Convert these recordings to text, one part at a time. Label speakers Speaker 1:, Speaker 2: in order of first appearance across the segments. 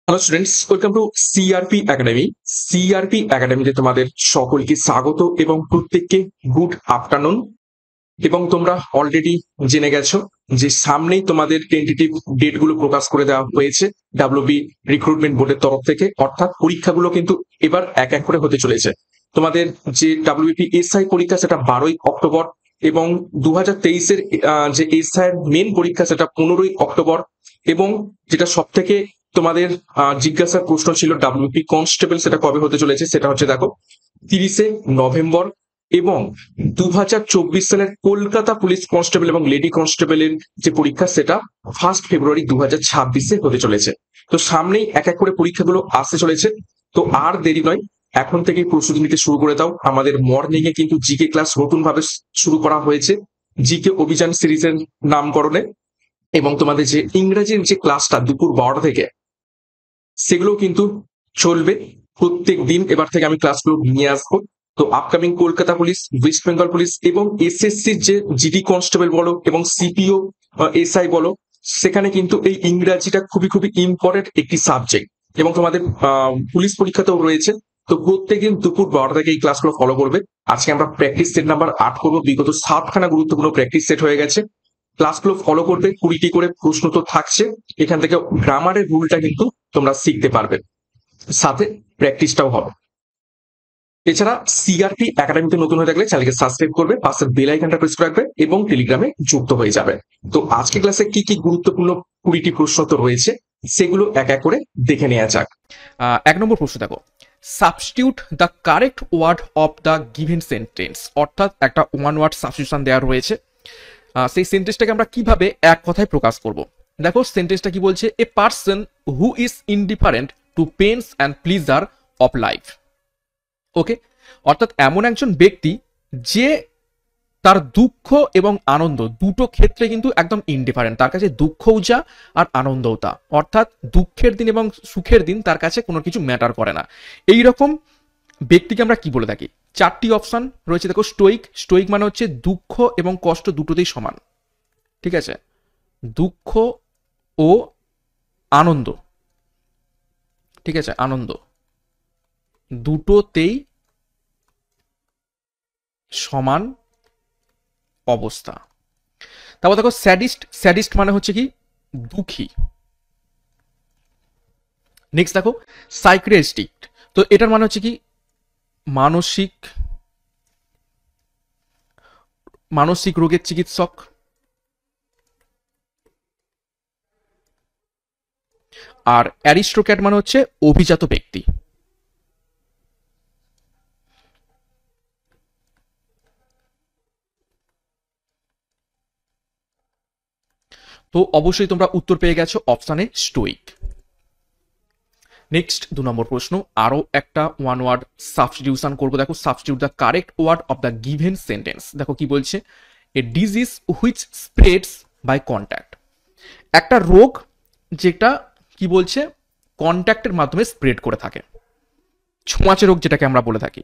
Speaker 1: Hello students, welcome to CRP academy. CRP একাডেমিতে তোমাদের সকলকে স্বাগত এবং প্রত্যেককে গুড আফটারনুন। এবং তোমরা অলরেডি জেনে গেছো যে সামনেই তোমাদের টেন্টেটিভ ডেট গুলো প্রকাশ করে দেওয়া হয়েছে ডাব্লিউবি রিক্রুটমেন্ট বোর্ডের তরফ থেকে, অর্থাৎ পরীক্ষাগুলো কিন্তু এবার এক এক করে হতে চলেছে। তোমাদের যে ডাব্লিউবিপি এসআই পরীক্ষা সেটা 12ই অক্টোবর, এবং 2023-এর যে এসআই মেন পরীক্ষা সেটা 15ই অক্টোবর। এবং যেটা সব থেকে তোমাদের জিজ্ঞাসার প্রশ্ন ছিল ডাব্লিউপি কনস্টেবল সেটা কবে হতে চলেছে, সেটা হচ্ছে দেখো 30শে নভেম্বর। এবং 2024 সালের কলকাতা পুলিশ কনস্টেবল এবং লেডি কনস্টেবলের যে পরীক্ষা সেটা 1 ফেব্রুয়ারি 2026-এ হতে চলেছে। তো সামনেই এক এক করে পরীক্ষাগুলো আসতে চলেছে। তো আর দেরি নয়, এখন থেকেই প্রস্তুতি নিতে শুরু করে দাও। আমাদের মর্নিং এ কিন্তু জিকে ক্লাস নতুন ভাবে শুরু করা হয়েছে, জিকে অভিযান সিরিজের নামকরণে। এবং তোমাদের যে ইংরেজির যে ক্লাসটা দুপুর 12টা থেকে, সেগুলো কিন্তু চলবে প্রত্যেক দিন। এবার থেকে আমি ক্লাসগুলো নিয়ে আসবো। তো upcoming Kolkata police, West Bengal police এবং এসএসসির যে জিডি কনস্টেবল বলো এবং সিপিও এসআই বলো, সেখানে কিন্তু এই ইংরাজিটা খুবই খুবই ইম্পর্টেন্ট একটি সাবজেক্ট। এবং তোমাদের পুলিশ পরীক্ষাতেও রয়েছে। তো প্রত্যেকদিন দুপুর 12টা থেকে এই ক্লাসগুলো ফলো করবে। আজকে আমরা প্র্যাকটিস সেট নাম্বার 8 করবো। বিগত 7খানা গুরুত্বপূর্ণ প্র্যাকটিস সেট হয়ে গেছে। ক্লাসগুলো ফলো করবে, 20টি করে প্রশ্ন তো থাকছে। এখান থেকে গ্রামারের রুলটা কিন্তু তোমরা শিখতে পারবে, সাথে প্র্যাকটিসটাও হবে। এছাড়া সিআরপি একাডেমিতে নতুন হয়ে থাকলে চ্যানেলকে সাবস্ক্রাইব করবে, পাশের বেল আইকনটা প্রেস করে রাখবে এবং টেলিগ্রামে যুক্ত হয়ে যাবে। তো আজকে ক্লাসে কি কি গুরুত্বপূর্ণ 20টি প্রশ্ন তো রয়েছে, সেগুলো এক এক করে দেখে নেওয়া যাক।
Speaker 2: 1 নম্বর প্রশ্ন দেখো, substitute the correct word of the given sentence. অর্থাৎ একটা ওয়ান ওয়ার্ড সাবস্টিটিউশন দেওয়া রয়েছে, সেই সেন্টেন্সটাকে আমরা কিভাবে এক কথায় প্রকাশ করব। দেখো সেন্টেন্সটা কি বলছে, a person who is indifferent to pains and pleasure of life. Okay, অর্থাৎ এমন একজন ব্যক্তি যে তার দুঃখ এবং আনন্দ দুটো ক্ষেত্রে কিন্তু একদম ইনডিফারেন্ট, তার কাছে দুঃখও যা আর আনন্দও তা। অর্থাৎ দুঃখের দিন এবং সুখের দিন তার কাছে কোনো কিছু ম্যাটার করে না। এই রকম ব্যক্তিকে আমরা কি বলে থাকি? 4টি অপশন রয়েছে দেখো। স্টোইক, স্টোইক মানে হচ্ছে দুঃখ এবং কষ্ট দুটোতেই সমান, ঠিক আছে? দুঃখ ও আনন্দ, ঠিক আছে, আনন্দ দুটোতেই সমান অবস্থা। তারপর দেখো স্যাডিস্ট, স্যাডিস্ট মানে হচ্ছে কি দুঃখী। নেক্সট দেখো সাইকিয়াট্রিস্ট, তো এটার মানে হচ্ছে কি মানসিক মানসিক রোগের চিকিৎসক। আর অ্যারিস্টোক্র্যাট মানে হচ্ছে অভিজাত ব্যক্তি। তো অবশ্যই তোমরা উত্তর পেয়ে গেছো অপশানে স্টোইক। নেক্সট 2 নম্বর প্রশ্ন, আরো একটা ওয়ান ওয়ার্ড সাবস্টিটিউশন করবো। দেখো substitute the correct word of the given sentence. দেখো কি বলছে, a disease which spreads by contact. একটা রোগ যেটা কি বলছে কন্ট্যাক্টের মাধ্যমে স্প্রেড করে থাকে, ছোঁয়াচে রোগ যেটাকে আমরা বলে থাকি।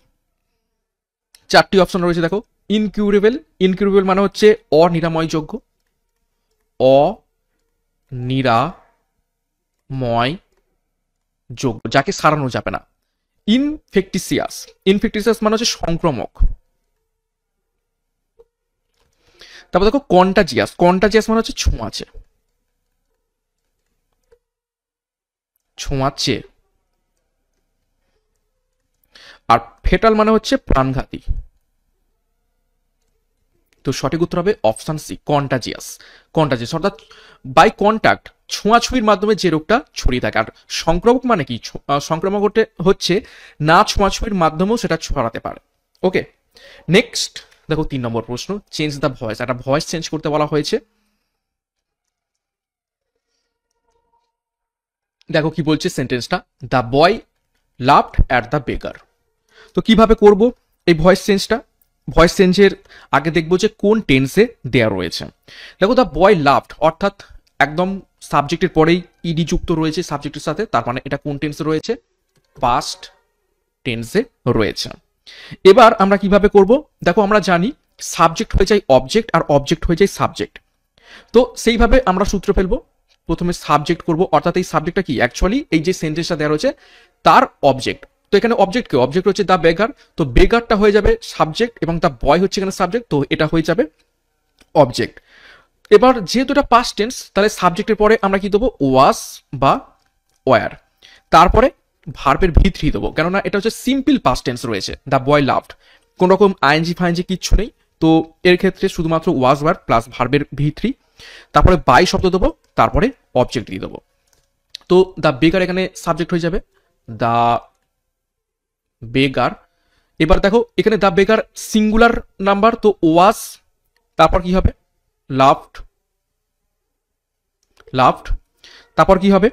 Speaker 2: 4টি অপশন রয়েছে দেখো। ইনকিউরেবল, ইনকিউরেবল মানে হচ্ছে অনিরাময়যোগ্য, অনিরাময় যোগ্য, যাকে সারানো যাবে না। ইনফেক্টিসিয়াস, ইনফেক্টিসিয়াস মানে হচ্ছে সংক্রমক। তারপর দেখো কন্টাজিয়াস, কন্টাজিয়াস মানে হচ্ছে ছোঁয়াচে, ছোঁয়াচে। আর ফেটাল মানে হচ্ছে প্রাণঘাতী। তো সঠিক উত্তর হবে অপশন সি, কন্টাজিয়াস। কন্টাজিয়াস অর্থাৎ বাই কন্ট্যাক্ট, ছোঁয়াছুঁয়ির মাধ্যমে যে রোগটা ছড়িয়ে থাকে। আর সংক্রমক মানে কি? সংক্রমক হচ্ছে না ছোঁয়াছুঁয়ির মাধ্যমেও সেটা ছড়াতে পারে। ওকে, নেক্সট দেখো 3 নম্বর প্রশ্ন, চেঞ্জ দ্য ভয়েস। একটা ভয়েস চেঞ্জ করতে বলা হয়েছে। দেখো কি বলছে সেন্টেন্সটা, the boy laughed at the beggar. তো কিভাবে করব এই ভয়েস চেঞ্জটা? ভয়েস চেঞ্জের আগে দেখবো যে কোন টেন্সে দেয়া রয়েছে। দেখো দ্য বয় লাভড অর্থাৎ একদম সাবজেক্টের পরেই ইডি যুক্ত রয়েছে সাবজেক্টের সাথে, তার মানে এটা কোন টেন্সে রয়েছে? পাস্ট টেন্সে রয়েছে। এবার আমরা কিভাবে করব? দেখো আমরা জানি সাবজেক্ট হয়ে যায় অবজেক্ট আর অবজেক্ট হয়ে যায় সাবজেক্ট। তো সেইভাবে আমরা সূত্র ফেলবো। প্রথমে সাবজেক্ট করব, অর্থাৎ এই সাবজেক্টটা কি অ্যাকচুয়ালি এই যে সেন্টেন্সটা দেওয়া রয়েছে তার অবজেক্ট। তো এখানে অবজেক্ট কি, অবজেক্ট হচ্ছে দ্য বেগার, তো বেগারটা হয়ে যাবে সাবজেক্ট এবং দ্য বয় হচ্ছে এখানে সাবজেক্ট, তো এটা হয়ে যাবে অবজেক্ট। এবার যেহেতু এটা পাস্ট টেন্স, তাহলে সাবজেক্টের পরে আমরা কি দেবো, ওয়াজ বা ওয়ার, তারপরে ভার্বের ভি3 দেবো, কেননা এটা হচ্ছে সিম্পল পাস্ট টেন্স রয়েছে, দ্য বয় লাভড, কোন রকম আইএনজি ফাইএনজি কিচ্ছু নেই, তো এর ক্ষেত্রে শুধুমাত্র ওয়াজ ওয়ার প্লাস ভার্বের ভি3, তারপরে বাই শব্দ দেবো, তারপরে অবজেক্ট দিয়ে দেবো। তো দ্য বেগার এখানে সাবজেক্ট হয়ে যাবে, দ্য বেগার। এবার দেখো এখানে দ্য বেগার সিঙ্গুলার নাম্বার, তো ওয়াজ, তারপর কি হবে, লাভড, লাভড, তারপর কি হবে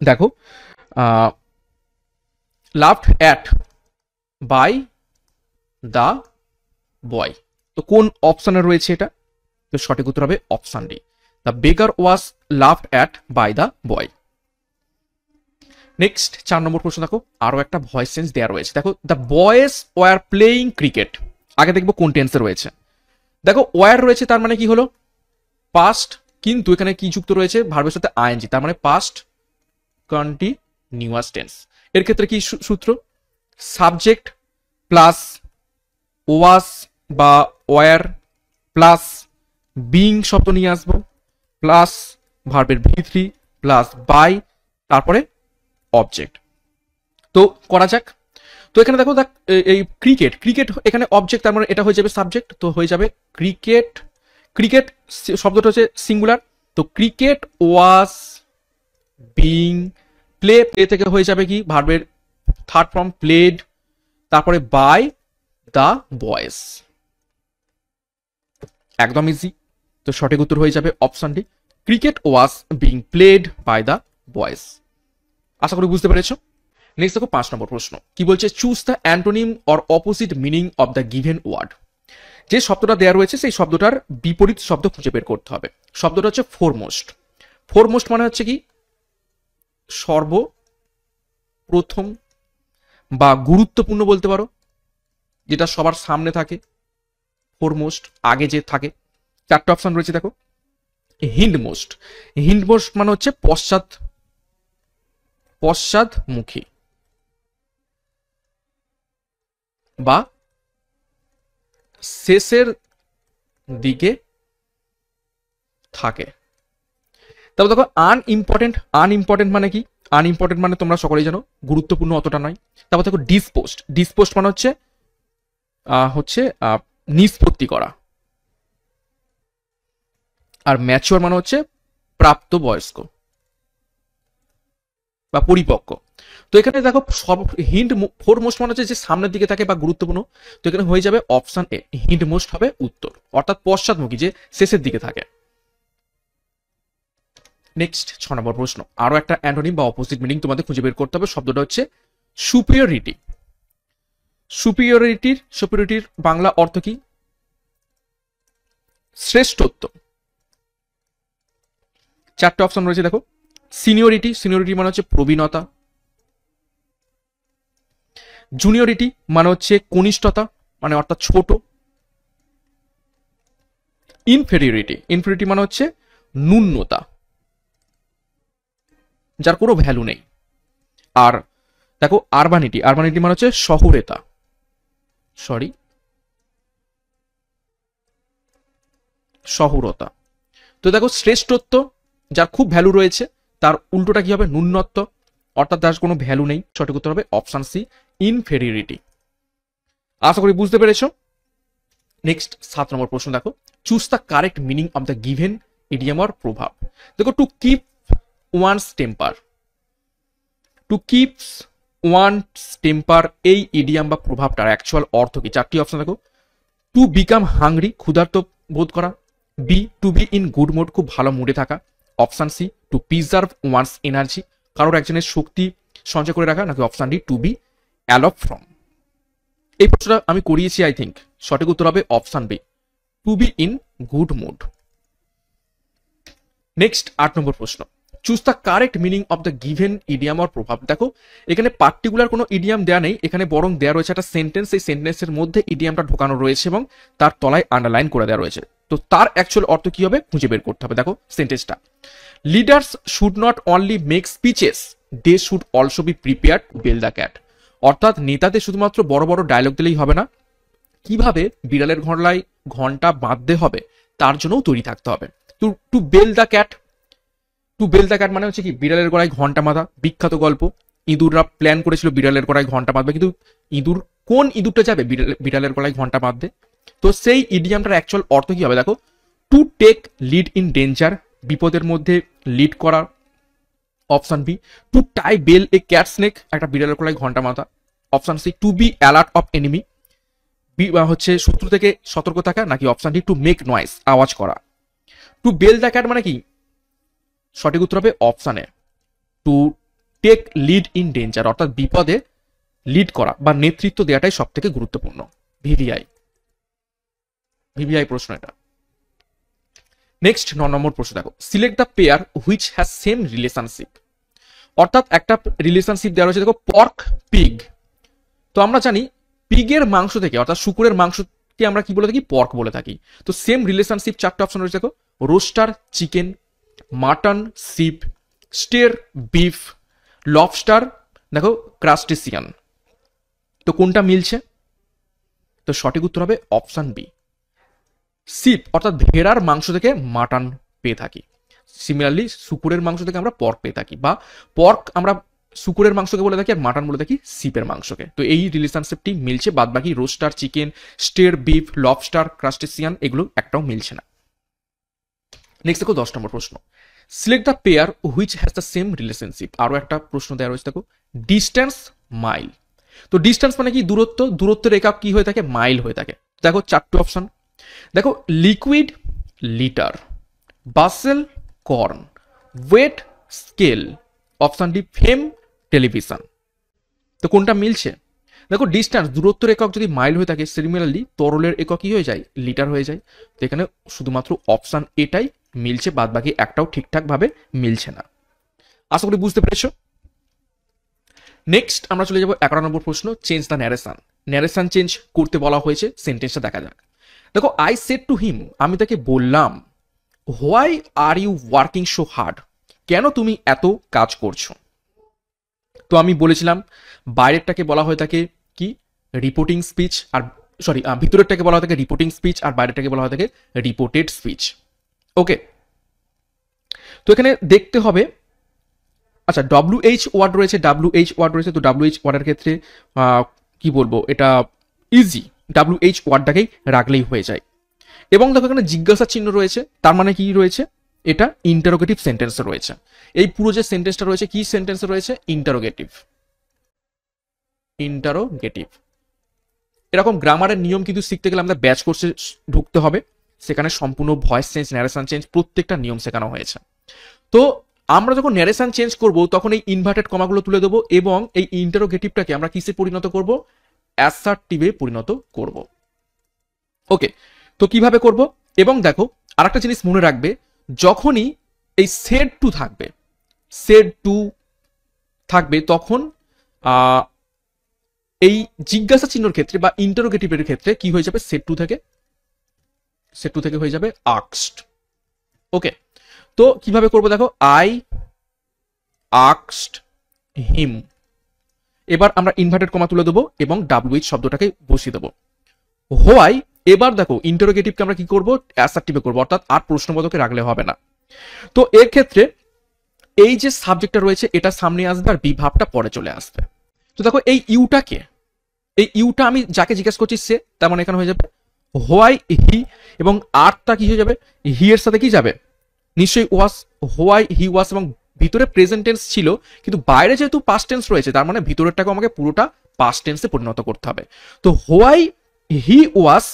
Speaker 2: দেখো, laughed at by the boy. তো কোন অপশনে রয়েছে এটা, তো সঠিক উত্তর হবে option D, the beggar was laughed at by the boy. Next 4 নম্বর প্রশ্ন দেখো, আরো একটা ভয়েস চেঞ্জ দেওয়া রয়েছে। দেখো the boys were playing cricket, আগে দেখবো কোন টেন্সে রয়েছে। দেখো ওয়ার রয়েছে, তার মানে কি হলো পাস্ট, কিন্তু এখানে কি যুক্ত রয়েছে, ভার্বের সাথে আইএনজি, তার মানে পাস্ট কন্টিনিউয়াস টেন্স। এর ক্ষেত্রে কি সূত্র, সাবজেক্ট প্লাস ওয়াজ বা ওয়ার প্লাস বিং শব্দ নিয়ে আসবো, প্লাস ভার্বের ভি3 প্লাস বাই, তারপরে অবজেক্ট। তো করা যাক। তো এখানে দেখো এই ক্রিকেট, ক্রিকেট এখানে অবজেক্ট, তার মানে এটা হয়ে যাবে সাবজেক্ট, তো হয়ে যাবে ক্রিকেট, ক্রিকেট শব্দটা হচ্ছে সিঙ্গুলার, তো cricket was being play, play থেকে হয়ে যাবে কি ভার্বের থার্ড ফর্ম প্লেড, তারপরে বাই দ্য বয়েজ। একদম ইজি, তো সঠিক উত্তর হয়ে যাবে option D, cricket was being played by the boys. আশা করি বুঝতে পেরেছো। নেক্সট দেখো 5 নম্বর প্রশ্ন, কি বলছে, choose the antonym or opposite meaning of the given word. যে শব্দটা দেওয়া রয়েছে সেই শব্দটার বিপরীত শব্দ খুঁজে বের করতে হবে। শব্দটা হচ্ছে ফোরমোস্ট। ফোরমোস্ট মানে হচ্ছে কি সর্বপ্রথম বা গুরুত্বপূর্ণ বলতে পারো, যেটা সবার সামনে থাকে, ফোরমোস্ট আগে যে থাকে। 4টে অপশন রয়েছে দেখো, হিন্ডমোস্ট, হিন্ডমোস্ট মানে হচ্ছে পশ্চাদমুখী বা শেষের দিকে থাকে। তারপর দেখো আনইম্পর্টেন্ট, আনইম্পর্টেন্ট মানে কি, আনইম্পর্টেন্ট মানে তোমরা সকলেই জানো গুরুত্বপূর্ণ অতটা নয়। তারপর দেখো ডিসপোস্ট, ডিসপোস্ট মানে হচ্ছে নিষ্পত্তি করা। আর ম্যাচিওর মানে হচ্ছে প্রাপ্তবয়স্ক বা পরিপক্ক। তো এখানে দেখো সব হিন্ট ফোরমোস্ট মানে হচ্ছে যে সামনের দিকে থাকে বা গুরুত্বপূর্ণ, তো এখানে হয়ে যাবে অপশন এ, হিন্ট মোস্ট হবে উত্তর, অর্থাৎ পশ্চাৎমুখী যে শেষের দিকে থাকে। নেক্সট 6 নম্বর প্রশ্ন, আরো একটা অ্যান্টোনিম বা অপোজিট মিনিং তোমাদের খুঁজে বের করতে হবে। শব্দটা হচ্ছে সুপিরিয়রিটি। সুপিরিয়রিটির বাংলা অর্থ কি, শ্রেষ্ঠত্ব। 4টে অপশন রয়েছে দেখো, সিনিয়রিটি, সিনিয়রিটি মানে হচ্ছে প্রবীণতা। জুনিয়রিটি মানে হচ্ছে কনিষ্ঠতা, মানে অর্থাৎ ছোট। ইনফেরিয়রিটি, ইনফেরিয়রিটি মানে হচ্ছে ন্যূনতা, যার কোনো ভ্যালু নেই। আর দেখো আরবানিটি, আরবানিটি মানে হচ্ছে শহুরেতা, শহুরতা। তো দেখো শ্রেষ্ঠত্ব, যার খুব ভ্যালু রয়েছে, তার উল্টোটা কি হবে, ন্যূনত্ব, অর্থাৎ তার কোনো ভ্যালু নেই। সঠিক উত্তর হবে অপশন সি, ইনফেরিয়রিটি। আশা করি বুঝতে পেরেছো। নেক্সট 7 নম্বর প্রশ্ন দেখো, choose the correct meaning of the given idiom or প্রভাব। দেখো to keep one's temper, to keeps one's temper, এই ইডিয়াম বা প্রভাবটার অ্যাকচুয়াল অর্থ কি। 4টি অপশন দেখো, টু বিকাম হাংরি, ক্ষুধার্ত বোধ করা। B, to be in good mood, খুব ভালো মুডে থাকা। Option C, to preserve one's energy, কারোর একজনের শক্তি সঞ্চয় করে রাখা। নাকি option D, to be aloof from. এই প্রশ্নটা আমি করিয়েছি আই থিঙ্ক, সঠিক উত্তর হবে option B, to be in good mood. Next 8 number প্রশ্ন, choose the correct meaning of the given idiom or প্রভাব। দেখো এখানে পার্টিকুলার কোনো ইডিয়াম দেওয়া নেই, এখানে বরং দেওয়া রয়েছে একটা সেন্টেন্স, এই সেন্টেন্সের মধ্যে ইডিয়ামটা ঢোকানো রয়েছে এবং তার তলায় আন্ডারলাইন করে দেওয়া রয়েছে। তো তার অ্যাকচুয়াল অর্থ কি হবে খুঁজে বের করতে হবে। দেখো সেন্টেন্সটা, leaders should not only make speeches, they should also be prepared to bell the cat. অর্থাৎ নেতাদের শুধুমাত্র বড় বড় ডায়লগ দিলেই হবে না, কিভাবে বিড়ালের গলায় ঘন্টা বাঁধতে হবে তার জন্যও তৈরি থাকতে হবে। To bell the cat, to bell the cat মানে হচ্ছে কি বিড়ালের গলায় ঘন্টা বাঁধা, বিখ্যাত গল্প। ইঁদুররা প্ল্যান করেছিল বিড়ালের গলায় ঘন্টা বাঁধবে, কিন্তু কোন ইঁদুরটা যাবে বিড়ালের গলায় ঘন্টা বাঁধতে? তো সেই ইডিয়ামটার অ্যাকচুয়াল অর্থ কি হবে দেখো, to take lead in danger, বিপদের মধ্যে লিড করা। Option B, to tie bell a cat snake, একটা বিড়ালের গলায় ঘন্টা বাঁধা। Option C, to be alert of enemy, হচ্ছে শত্রু থেকে সতর্ক থাকা। নাকি option D, to make noise, আওয়াজ করা। টু বেল দ্য ক্যাট মানে কি? সঠিক উত্তর হবে option A, to take lead in danger, অর্থাৎ বিপদে লিড করা বা নেতৃত্ব দেওয়াটাই সব থেকে গুরুত্বপূর্ণ। ভিভিআই প্রশ্ন এটা। নেক্সট 9 নম্বর প্রশ্ন দেখো, select the pair which has same relationship. অর্থাৎ একটা রিলেশনশিপ দেওয়া রয়েছে দেখো, পর্ক পিগ। তো আমরা জানি পিগের মাংস থেকে অর্থাৎ শুকুরের মাংসকে আমরা কি বলে থাকি? পর্ক বলে থাকি। তো সেম রিলেশনশিপ 4টে অপশন রয়েছে দেখো, rooster chicken, mutton sheep, steer beef, lobster দেখো ক্রাস্টেসিয়ান। তো কোনটা মিলছে? তো সঠিক উত্তর হবে অপশন বি, শিপ, অর্থাৎ ভেড়ার মাংস থেকে মাটন পেয়ে থাকি। সিমিলারলি শুকুরের মাংস থেকে আমরা পর্ক পেয়ে থাকি, বা পর্ক আমরা শুকুরের মাংসকে বলে থাকি আর মাটন বলে থাকি শিপের মাংসকে। তো এই রিলেশনশিপটি মিলছে, বাদ বাকি rooster chicken, steer beef, lobster, crustacean এগুলো একটাও মিলছে না। নেক্সট দেখো 10 নম্বর প্রশ্ন, select the pair which has the same relationship. আরো একটা প্রশ্ন দেওয়া রয়েছে দেখো, ডিস্টেন্স মাইল। তো ডিস্টেন্স মানে কি? দূরত্ব। দূরত্বের একক কি হয়ে থাকে? মাইল হয়ে থাকে। দেখো 4টে অপশন দেখো, liquid litre, bushel corn, weight scale. Option D, fame television. তো কোনটা মিলছে? দেখো ডিস্টেন্স, দূরত্বের একক যদি মাইল হয়ে থাকে, সিমিলারলি তরলের একক কি হয়ে যায়? লিটার হয়ে যায়। তো এখানে শুধুমাত্র অপশন এটাই মিলছে, বাদ বাকি একটাও ঠিকঠাক ভাবে মিলছে না। আশা করি বুঝতে পেরেছো। নেক্সট আমরা চলে যাবো 11 নম্বর প্রশ্ন, change the narration. Narration change করতে বলা হয়েছে, সেন্টেন্সটা দেখা যাক। দেখো, আই সেড টু হিম, আমি তাকে বললাম, why are you working so hard, কেন তুমি এত কাজ করছো? তো আমি বলেছিলাম বাইরেরটাকে বলা হয়ে থাকে কি? রিপোর্টিং স্পিচ, আর ভিতরেরটাকে বলা হয়ে থাকে রিপোর্টিং স্পিচ, আর বাইরেরটাকে বলা হয়ে থাকে রিপোর্টেড স্পিচ। ওকে, তো এখানে দেখতে হবে, আচ্ছা WH ওয়ার্ড রয়েছে, WH ওয়ার্ড রয়েছে। তো WH ওয়ার্ডের ক্ষেত্রে কি বলবো, এটা ইজি, WH ওয়ার্ডটাকেই রাখলেই হয়ে যায়। এবং দেখো এখানে জিজ্ঞাসা চিহ্ন রয়েছে, তার মানে কি রয়েছে? এটা ইন্টারোগেটিভ সেন্টেন্সে রয়েছে। এই পুরো যে সেন্টেন্সটা রয়েছে কি সেন্টেন্সে রয়েছে? ইন্টারোগেটিভ। এরকম গ্রামারের নিয়ম কিন্তু শিখতে গেলে আমাদের ব্যাচ কোর্সে ঢুকতে হবে, সেখানে সম্পূর্ণ ভয়েস চেঞ্জ, ন্যারেশন চেঞ্জ প্রত্যেকটা নিয়ম শেখানো হয়েছে। তো আমরা যখন ন্যারেশন চেঞ্জ করব তখন এই ইনভার্টেড কমাগুলো তুলে দেবো, এবং এই ইন্টারোগেটিভটাকে আমরা কিসে পরিণত করব? অ্যাসার্টিভে পরিণত করব। ওকে, তো কিভাবে করব? এবং দেখো আরেকটা জিনিস মনে রাখবে, যখনই এই সেড টু থাকবে তখন এই জিজ্ঞাসা চিহ্নের ক্ষেত্রে বা ইন্টারোগেটিভের ক্ষেত্রে কি হয়ে যাবে? সেড টু থেকে হয়ে যাবে আস্কড। ওকে, তো কিভাবে করব দেখো, আই আস্কড হিম। এবার আমরা ইনভার্টেড কমা তুলে দেবো এবং WH শব্দটাকে বসিয়ে দেবো। হোয়াই, এবার দেখো ইন্টারোগেটিভকে আমরা কি করব? অ্যাসার্টিভে করব, অর্থাৎ আর প্রশ্নবোধকে রাখলে হবে না। তো এর ক্ষেত্রে এই যে সাবজেক্টটা রয়েছে এটা সামনে আসবে আর বিভাবটা পরে চলে আসবে। তো দেখো এই ইউটা আমি যাকে জিজ্ঞেস করছি সে, তার মানে এখানে হয়ে যাবে হোয়াই হি, এবং আরটা কি হয়ে যাবে? হি এর সাথে কি যাবে? নিশ্চয়ই ওয়াস। হোয়াই হি ওয়াস, এবং ভিতরে প্রেজেন্ট টেন্স ছিল কিন্তু বাইরে যেহেতু পাস্ট টেন্স রয়েছে, তার মানে ভিতরেরটাকে আমাকে পুরোটা পাস্ট টেন্সে পরিণত করতে হবে। তো হোয়াই হি ওয়াস,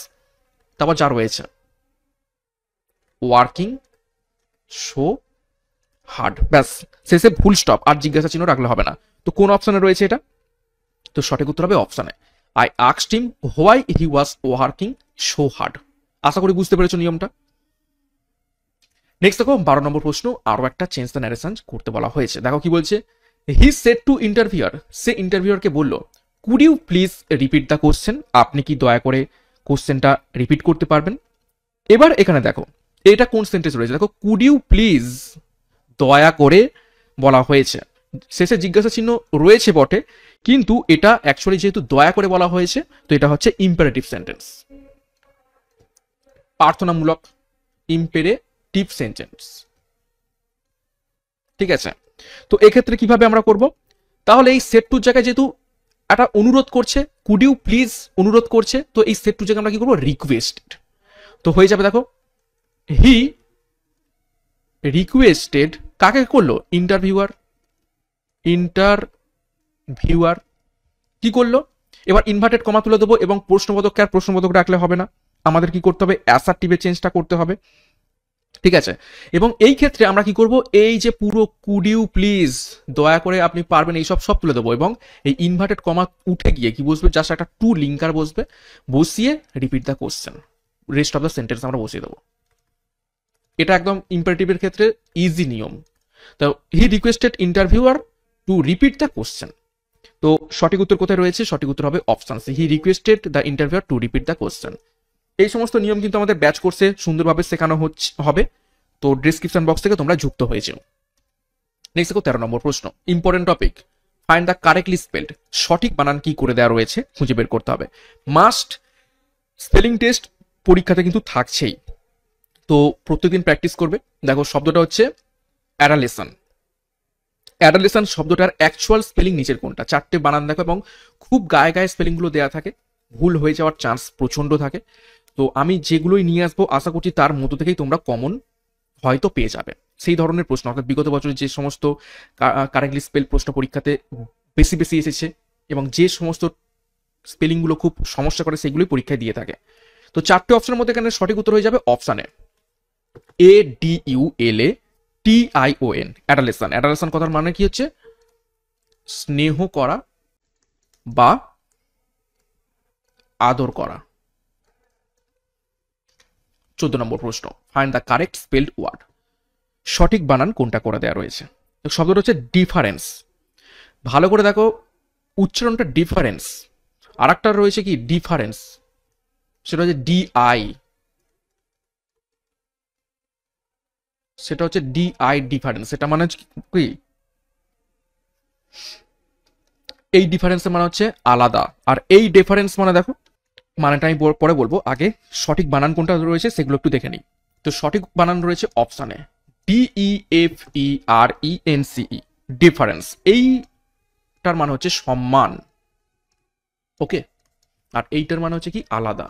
Speaker 2: তারপর যা রয়েছে ওয়ার্কিং সো হার্ড, ব্যাস শেষে ফুল স্টপ, আর জিজ্ঞাসা চিহ্ন রাখলে হবে না। তো কোন অপশনে রয়েছে এটা? তো সঠিক উত্তর হবে অপশনে, I asked him why he was working so hard. আশা করি বুঝতে পেরেছো নিয়মটা। নেক্সট দেখো 12 নম্বর প্রশ্ন, আরো একটা চেঞ্জ দ্য ন্যারেশন করতে বলা হয়েছে। দেখো কি বলছে, হি সেড টু ইন্টারভিউয়ার, সে ইন্টারভিউয়ারকে বলল, could you please repeat the question, আপনি কি দয়া করে কোশ্চেনটা রিপিট করতে পারবেন? এবার এখানে দেখো এটা কোন সেন্টেন্স রয়েছে, দেখো কুড ইউ প্লিজ, দয়া করে বলা হয়েছে, শেষে জিজ্ঞাসা চিহ্ন রয়েছে বটে, কিন্তু এটা অ্যাকচুয়ালি যেহেতু দয়া করে বলা হয়েছে তো এটা হচ্ছে ইম্পারেটিভ সেন্টেন্স, প্রার্থনামূলক ইম্পারেটিভ সেন্টেন্স। ঠিক আছে, তো এক্ষেত্রে কিভাবে আমরা করব, তাহলে এই সেট টুর জায়গায় যেহেতু একটা অনুরোধ করছে, কুড ইউ প্লিজ অনুরোধ করছে, তো এই সেট টুর জায়গায় আমরা কি করবো, রিকোয়েস্টেড, তো হয়ে যাবে দেখো হি রিকোয়েস্টেড, কাকে করলো, ইন্টারভিউয়ার কি করলো, এবার ইনভার্টেড কমা তুলে দেবো এবং প্রশ্নবোধককে আর প্রশ্নবোধক রাখলে হবে না, আমাদের কি করতে হবে, অ্যাসার্টিভে চেঞ্জটা করতে হবে। ঠিক আছে, এবং এই ক্ষেত্রে আমরা কি করব, এই যে পুরো কুড ইউ প্লিজ, দয়া করে আপনি পারবেন, এইসব সব তুলে দেবো এবং এই ইনভার্টেড কমা উঠে গিয়ে কি বসবে, জাস্ট একটা টু লিঙ্কার বসবে, বসিয়ে repeat the question, rest of the sentence আমরা বসিয়ে দেবো। এটা একদম ইম্পারেটিভের ক্ষেত্রে ইজি নিয়ম। তো he requested interviewer to repeat the question, তো সঠিক উত্তর কোথায় রয়েছে, সঠিক উত্তর হবে option C, he requested the interviewer to repeat the question. এই সমস্ত নিয়ম কিন্তু আমাদের ব্যাচ কোর্সে সুন্দরভাবে শেখানো হবে, তো ডিসক্রিপশন বক্স থেকে তোমরা যুক্ত হয়ে যাও। নেক্সট দেখো 13 নম্বর প্রশ্ন, important topic, find the correctly spelled, সঠিক বানান কি করে দেওয়া রয়েছে খুঁজে বের করতে হবে। মাস্ট স্পেলিং টেস্ট পরীক্ষাতে কিন্তু থাকছেই, তো প্রত্যেকদিন প্র্যাকটিস করবে। দেখো শব্দটা হচ্ছে অ্যাডালেশন, অ্যাডালেশন শব্দটার অ্যাকচুয়াল স্পেলিং নিচের কোনটা, চারটে বানান দেখো এবং খুব গায়ে গায়ে স্পেলিংগুলো দেওয়া থাকে, ভুল হয়ে যাওয়ার চান্স প্রচন্ড থাকে, তো আমি যেগুলোই নিয়ে আসবো আশা করছি তার মধ্যে থেকেই তোমরা কমন হয়তো পেয়ে যাবে সেই ধরনের প্রশ্ন, অর্থাৎ বিগত বছরে যে সমস্ত কারেক্টলি স্পেল প্রশ্ন পরীক্ষাতে বেশি বেশি এসেছে এবং যে সমস্ত স্পেলিংগুলো খুব সমস্যা করে সেগুলোই পরীক্ষায় দিয়ে থাকে। তো চারটে অপশনের মধ্যে এখানে সঠিক উত্তর হয়ে যাবে অপশানে ADULATION, অ্যাডালেশন। অ্যাডালেশন কথার মানে কি হচ্ছে, স্নেহ করা বা আদর করা। 14 নম্বর প্রশ্ন, find the correct spelled word, সঠিক বানান কোনটা করে দেওয়া রয়েছে। শব্দটা হচ্ছে ডিফারেন্স, ভালো করে দেখো উচ্চারণটা ডিফারেন্স, আর একটা রয়েছে কি ডিফারেন্স, সেটা হচ্ছে DI, সেটা হচ্ছে DI ডিফারেন্স, সেটা মানে কি, এই ডিফারেন্সের মানে হচ্ছে আলাদা, আর এই ডিফারেন্স মানে দেখো মানেটা আমি পরে বলবো, আগে সঠিক বানান কোনটা রয়েছে সেগুলো একটু দেখে নিই। তো সঠিক বানান রয়েছে অপশানে DEFERENCE, ডিফারেন্স, এইটার মানে হচ্ছে সম্মান, ওকে, আর এইটার মানে হচ্ছে কি আলাদা।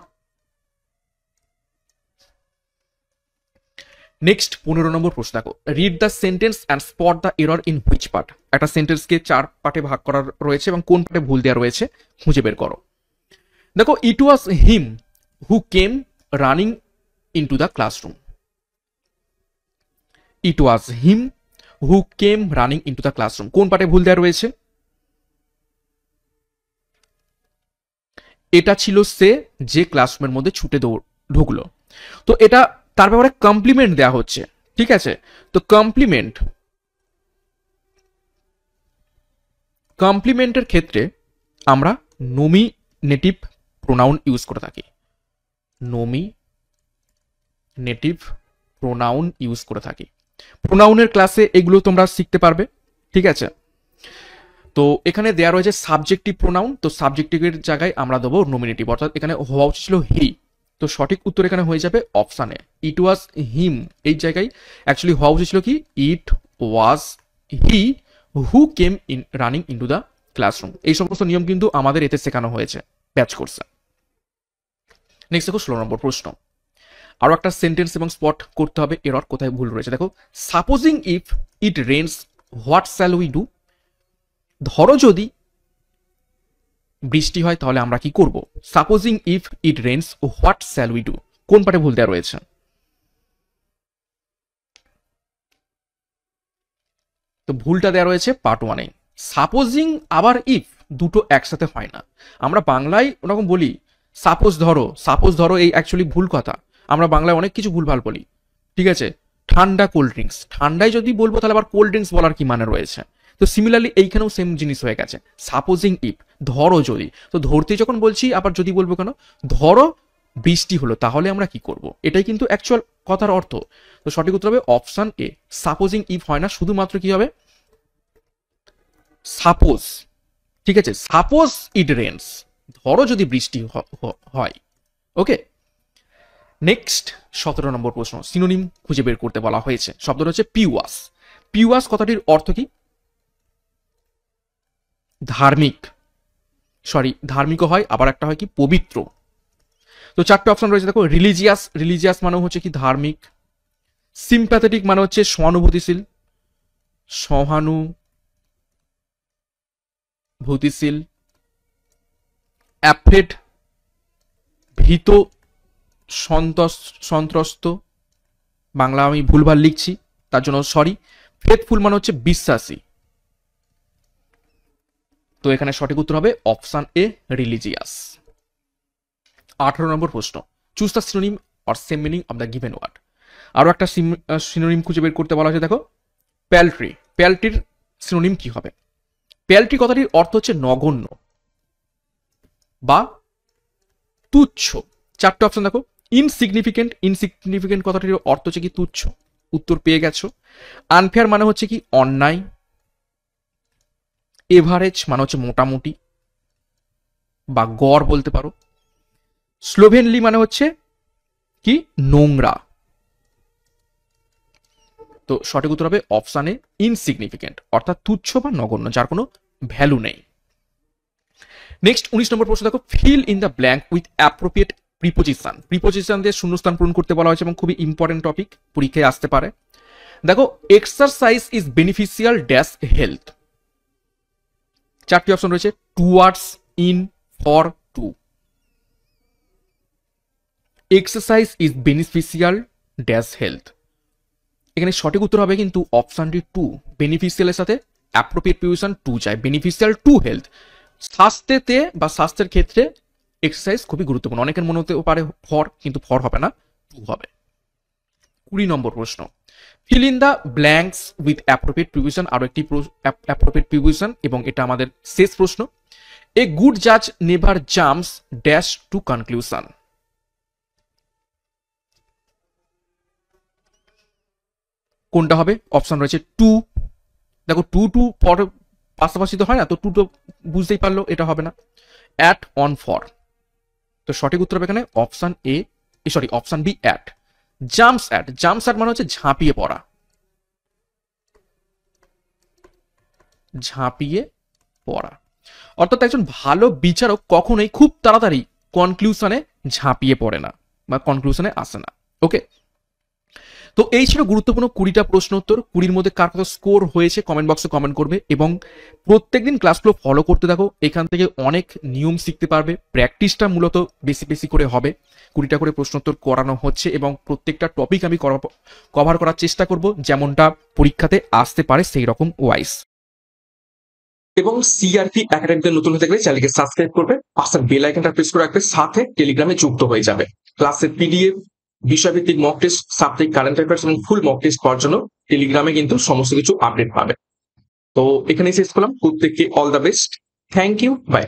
Speaker 2: নেক্সট 15 নম্বর প্রশ্ন দেখো, read the sentence and spot the error in which part, একটা সেন্টেন্সকে 4 পার্টে ভাগ করা রয়েছে এবং কোন পার্টে ভুল দেওয়া রয়েছে খুঁজে বের করো। দেখো it was him who came running into the classroom, it was him who came running into the classroom, কোন পার্টে ভুল দেওয়া রয়েছে, এটা ছিল সে যে ক্লাসরুমের মধ্যে ছুটে ঢুকলো, তো এটা তার ব্যাপারে কমপ্লিমেন্ট দেওয়া হচ্ছে। ঠিক আছে, তো কমপ্লিমেন্টের ক্ষেত্রে আমরা নমিনেটিভ প্রোনাউন ইউজ করে থাকি, নমিনেটিভ প্রোনাউন ইউজ করে থাকি, প্রোনাউনের ক্লাসে এগুলো তোমরা শিখতে পারবে। ঠিক আছে, তো এখানে দেওয়া রয়েছে সাবজেক্টিভ প্রোনাউন, তো সাবজেক্টিভের জায়গায় আমরা দেবো নমিনেটিভ, অর্থাৎ এখানে হওয়া উচিত ছিল হি, তো সঠিক উত্তর এখানে হয়ে যাবে অপশানে ইট ওয়াজ হিম, এই জায়গায় অ্যাকচুয়ালি হওয়া উচিত ছিল কি it was he who came in running into the classroom. এই সমস্ত নিয়ম কিন্তু আমাদের এতে শেখানো হয়েছে ব্যাচ কোর্সে। নেক্সট দেখো 16 নম্বর প্রশ্ন, আরো একটা সেন্টেন্স এবং স্পট করতে হবে এরর কোথায় ভুল রয়েছে। দেখো supposing if it rains what shall we do, ধরো যদি বৃষ্টি হয় তাহলে আমরা কি করব, supposing if it rains what shall we do, কোন পার্টে ভুল দেওয়া রয়েছে, তো ভুলটা দেওয়া রয়েছে পার্ট 1-এ। সাপোজিং আবার ইফ দুটো একসাথে হয় না, আমরা বাংলায় ওরকম বলি সাপোজ ধরো, এই অ্যাকচুয়ালি ভুল কথা, আমরা বাংলায় অনেক কিছু ভুলভাল বলি। ঠিক আছে, ঠান্ডা কোল্ড ড্রিঙ্কস, ঠান্ডায় যদি বলবো তাহলে আবার কোল্ড ড্রিঙ্কস বলার কি মানে রয়েছে, তো সিমিলারলি এইখানেও সেম জিনিস হয়ে গেছে, সাপোজিং ইফ ধরো যদি, তো ধরতে যখন বলছি আবার যদি বলবো কেন, ধরো বৃষ্টি হলো, তাহলে আমরা কি করব? এটাই কিন্তু অ্যাকচুয়াল কথার অর্থ। তো সঠিক উত্তর হবে অপশন এ। সাপোজিং ইফ হয় না, শুধুমাত্র কি হবে? সাপোজ। ঠিক আছে, সাপোজ ইট রেন্স, ধরো যদি বৃষ্টি হয়। ওকে, নেক্সট 17 নম্বর প্রশ্ন, সিনোনিম খুঁজে বের করতে বলা হয়েছে। শব্দটা হচ্ছে পিওয়াস। পিওয়াস কথাটির অর্থ কি? ধার্মিক, সরি ধার্মিকও হয়, আবার একটা হয় কি পবিত্র। তো চারটে অপশন রয়েছে দেখো। রিলিজিয়াস, রিলিজিয়াস মানে হচ্ছে কি ধার্মিক। সিম্প্যাথেটিক মানে হচ্ছে সহানুভূতিশীল, সহানুভূতিশীল। অ্যাফ্রেড, ভীত, সন্ত্রস্ত, বাংলা আমি ভুলভাল লিখছি তার জন্য সরি। ফেথফুল মানে হচ্ছে বিশ্বাসী। তো এখানে সঠিক উত্তর হবে অপশন এ, রিলিজিয়াস। 18 নম্বর প্রশ্ন, choose the synonym or same meaning of the given word. আরো একটা সিনোনিম খুঁজে বের করতে বলা হয়েছে দেখো। প্যালট্রি, প্যালট্রির সিনোনিম কি হবে? প্যালট্রি কথাটির অর্থ হচ্ছে নগণ্য বা তুচ্ছ। চারটে অপশন দেখো। ইনসিগনিফিকেন্ট, ইনসিগনিফিকেন্ট কথাটির অর্থ হচ্ছে কি তুচ্ছ, উত্তর পেয়ে গেছো। আনফেয়ার মানে হচ্ছে কি অন্যায়। এভারেজ মানে হচ্ছে মোটামুটি বা গড় বলতে পারো। স্লোভেনলি মানে হচ্ছে কি নোংরা। তো সঠিক উত্তর হবে অপশানে ইনসিগনিফিকেন্ট, অর্থাৎ তুচ্ছ বা নগণ্য, যার কোনো ভ্যালু নেই। নেক্সট 19 নম্বর প্রশ্ন দেখো। Feel in the blank with appropriate preposition. Preposition দিয়ে শূন্যস্থান পূরণ করতে বলা হয়েছে এবং খুবই ইম্পর্টেন্ট টপিক, পরীক্ষায় আসতে পারে। দেখো, exercise is beneficial dash health. চারটি অপশন রয়েছে। Towards, in, for, to. Exercise is beneficial dash health. এখানে সঠিক উত্তর হবে কিন্তু অপশনটি টু। বেনিফিশিয়ালের সাথে অ্যাপ্রোপ্রিয়েট প্রিপোজিশন টু চাই, বেনিফিশিয়াল টু হেলথ। স্বাস্থ্যেতে বা স্বাস্থ্যের ক্ষেত্রে এক্সারসাইজ খুবই গুরুত্বপূর্ণ। অনেকের মনে হতে পারে ফর, কিন্তু ফর হবে না, টু হবে। 20 নম্বর প্রশ্ন, fill in the blanks with appropriate preposition. আরো একটি অ্যাপ্রোপ্রিয়েট প্রিপোজিশন এবং এটা আমাদের শেষ প্রশ্ন। এ গুড জাজ never jumps dash to conclusion. কোনটা হবে? অপশন রয়েছে টু। দেখো, টু টু ফর পাশাপাশি তো হয় না, তো টু তো বুঝতেই পারলো এটা হবে না। At, on, for. তো সঠিক উত্তর হবে এখানে option A, sorry option B, at. Jumps at, jumps at মানে হচ্ছে ঝাঁপিয়ে পড়া, ঝাঁপিয়ে পড়া। অর্থাৎ একজন ভালো বিচারক কখনোই খুব তাড়াতাড়ি কনক্লুশনে ঝাঁপিয়ে পড়ে না বা কনক্লুশনে আসে না। ওকে, তো এই ছিল গুরুত্বপূর্ণ 20টা প্রশ্ন উত্তর। 20-র মধ্যে কার কত স্কোর হয়েছে কমেন্ট বক্সে কমেন্ট করবে এবং প্রত্যেকদিন ক্লাসগুলো ফলো করতে থাকো। এখান থেকে অনেক নিয়ম শিখতে পারবে। প্র্যাকটিসটা মূলত বেশি বেশি করে হবে। 20টা করে প্রশ্ন উত্তর করানো হচ্ছে এবং প্রত্যেকটা টপিক আমি কভার করার চেষ্টা করব, যেমনটা পরীক্ষাতে আসতে পারে সেই রকম ওয়াইজ।
Speaker 1: এবং সিআরপি একাডেমিতে নতুন হতে গেলে চ্যানেলকে সাবস্ক্রাইব করবে, পাশের বেল আইকনটা প্রেস করে রাখবে, সাথে টেলিগ্রামে যুক্ত হয়ে যাবে। ক্লাসের পিডিএফ, বিষয়ভিত্তিক mock test, subject current affairs এবং ফুল মক টেস্ট পাওয়ার জন্য টেলিগ্রামে কিন্তু সমস্ত কিছু আপডেট পাবে। তো এখানেই শেষ করলাম। প্রত্যেককে all the best. Thank you, by.